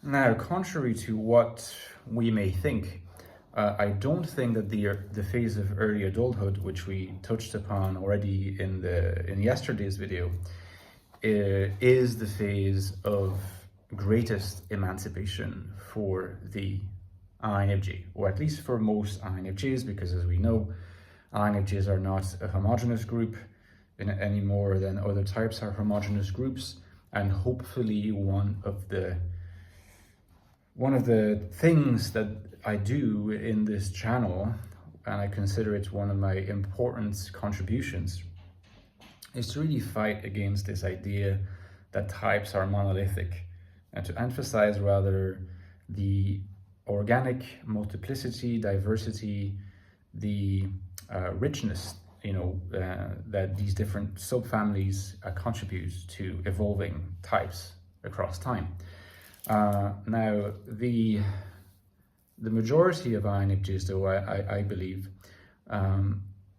Now, contrary to what we may think, I don't think that the phase of early adulthood, which we touched upon already in yesterday's video, is the phase of greatest emancipation for the INFJ, or at least for most INFJs, because as we know, INFJs are not a homogeneous group any more than other types are homogeneous groups, and hopefully one of the things that I do in this channel, and I consider it one of my important contributions, is to really fight against this idea that types are monolithic, and to emphasize rather the organic multiplicity, diversity, the richness, that these different subfamilies contribute to evolving types across time. Now, the majority of INFJs, though, I believe,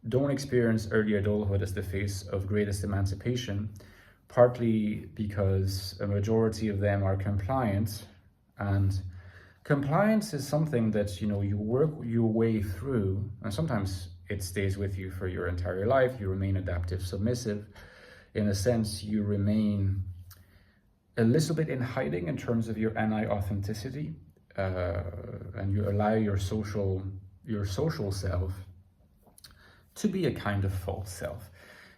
don't experience early adulthood as the phase of greatest emancipation, partly because a majority of them are compliant, and compliance is something that you work your way through, and sometimes it stays with you for your entire life. You remain adaptive, submissive. In a sense, you remain a little bit in hiding in terms of your NI authenticity, and you allow your social self to be a kind of false self.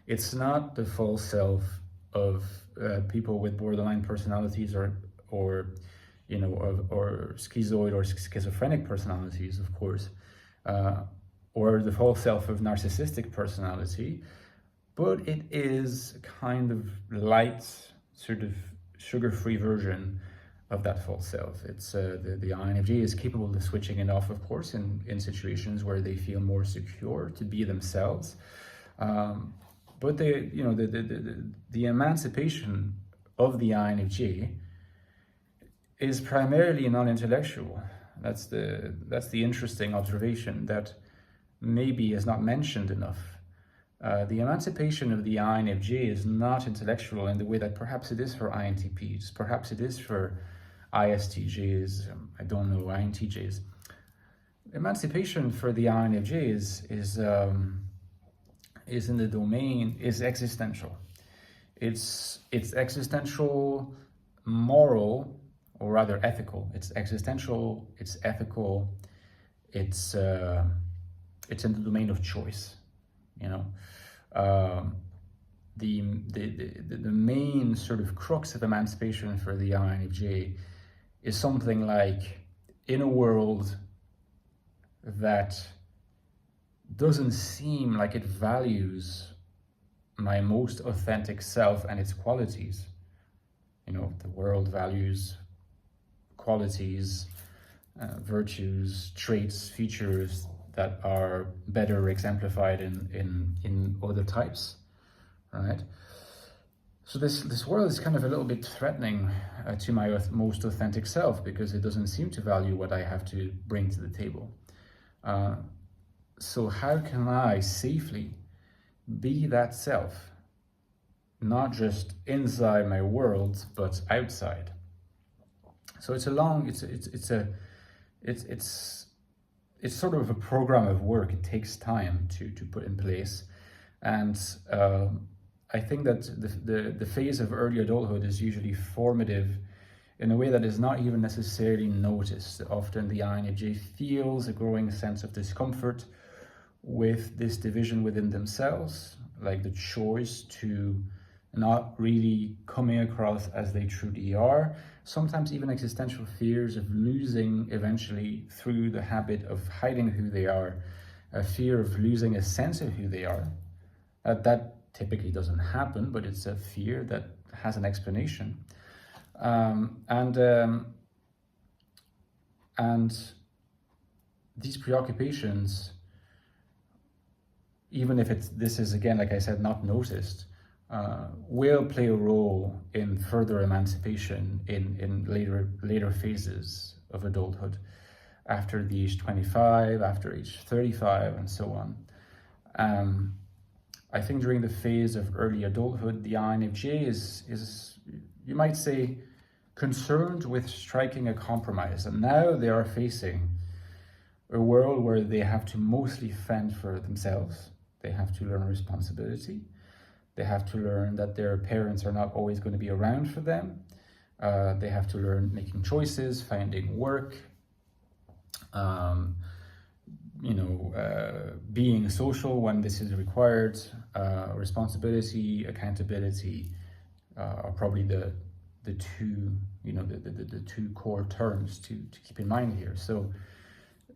It's not the false self of people with borderline personalities or schizoid or schizophrenic personalities, of course, or the false self of narcissistic personality, but it is a kind of light, sort of sugar-free version of that false self. It's the INFJ is capable of switching it off, of course, in situations where they feel more secure to be themselves. But the emancipation of the INFJ is primarily non-intellectual. That's the interesting observation that maybe is not mentioned enough. The emancipation of the INFJ is not intellectual in the way that perhaps it is for INTPs, perhaps it is for ISTJs, I don't know, INTJs. Emancipation for the INFJ is in the domain, is existential. It's existential, moral, or rather ethical. It's existential, it's ethical, it's in the domain of choice. The main sort of crux of emancipation for the INFJ is something like, in a world that doesn't seem like it values my most authentic self and its qualities. The world values qualities, virtues, traits, features that are better exemplified in other types, right? So this world is kind of a little bit threatening to my most authentic self, because it doesn't seem to value what I have to bring to the table. So how can I safely be that self, not just inside my world, but outside? So it's sort of a program of work. It takes time to put in place, and I think that the phase of early adulthood is usually formative in a way that is not even necessarily noticed. Often the INFJ feels a growing sense of discomfort with this division within themselves, like the choice to not really coming across as they truly are. Sometimes even existential fears of losing eventually through the habit of hiding who they are, a fear of losing a sense of who they are. That typically doesn't happen, but it's a fear that has an explanation. And these preoccupations, even if this is, again, like I said, not noticed, will play a role in further emancipation in later phases of adulthood, after the age 25, after age 35, and so on. I think during the phase of early adulthood, the INFJ is, you might say, concerned with striking a compromise. And now they are facing a world where they have to mostly fend for themselves. They have to learn responsibility. They have to learn that their parents are not always going to be around for them. They have to learn making choices, finding work, being social when this is required. Responsibility, accountability are probably the two, the two core terms to keep in mind here. So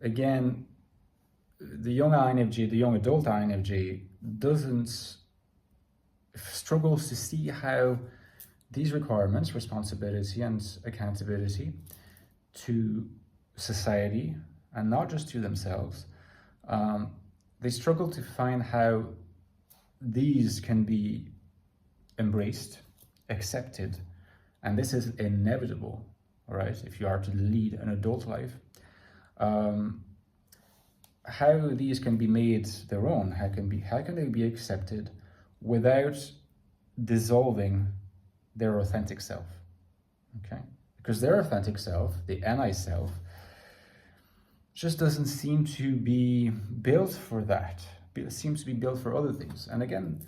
again, the young INFJ, the young adult INFJ struggles to see how these requirements, responsibility and accountability to society, and not just to themselves, they struggle to find how these can be embraced, accepted, and this is inevitable, all right, if you are to lead an adult life. How these can be made their own, how can they be accepted without dissolving their authentic self, okay? Because their authentic self, the NI self, just doesn't seem to be built for that. It seems to be built for other things. And again,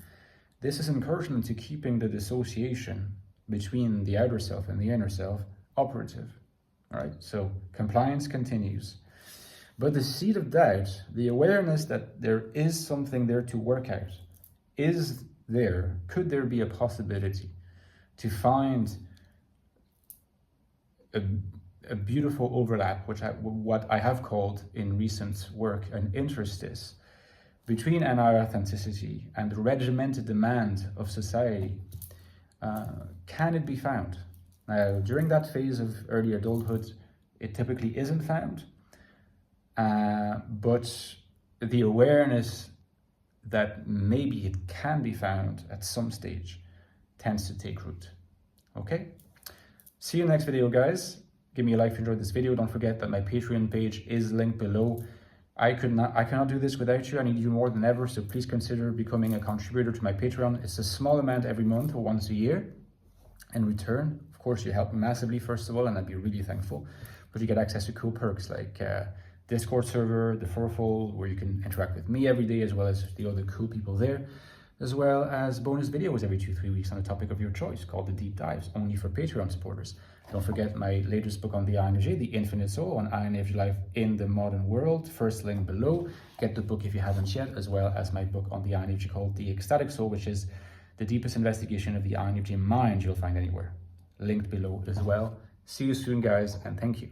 this is encouragement to keeping the dissociation between the outer self and the inner self operative, all right? So compliance continues. But the seed of doubt, the awareness that there is something there to work out, is there. Could there be a possibility to find a beautiful overlap, what I have called in recent work an interstice between NI authenticity and the regimented demand of society? Can it be found? Now, during that phase of early adulthood, it typically isn't found, but the awareness that maybe it can be found at some stage tends to take root. Okay? See you next video, guys. Give me a like if you enjoyed this video. Don't forget that my Patreon page is linked below. I cannot do this without you. I need you more than ever, so please consider becoming a contributor to my Patreon. It's a small amount every month or once a year. In return, of course, you help me massively, first of all, and I'd be really thankful. But you get access to cool perks like Discord server, the Furful, where you can interact with me every day, as well as the other cool people there, as well as bonus videos every 2-3 weeks on a topic of your choice called the Deep Dives, only for Patreon supporters. Don't forget my latest book on the INFJ, The Infinite Soul, on INFJ life in the modern world. First link below. Get the book if you haven't yet, as well as my book on the INFJ called The Ecstatic Soul, which is the deepest investigation of the INFJ mind you'll find anywhere. Linked below as well. See you soon, guys, and thank you.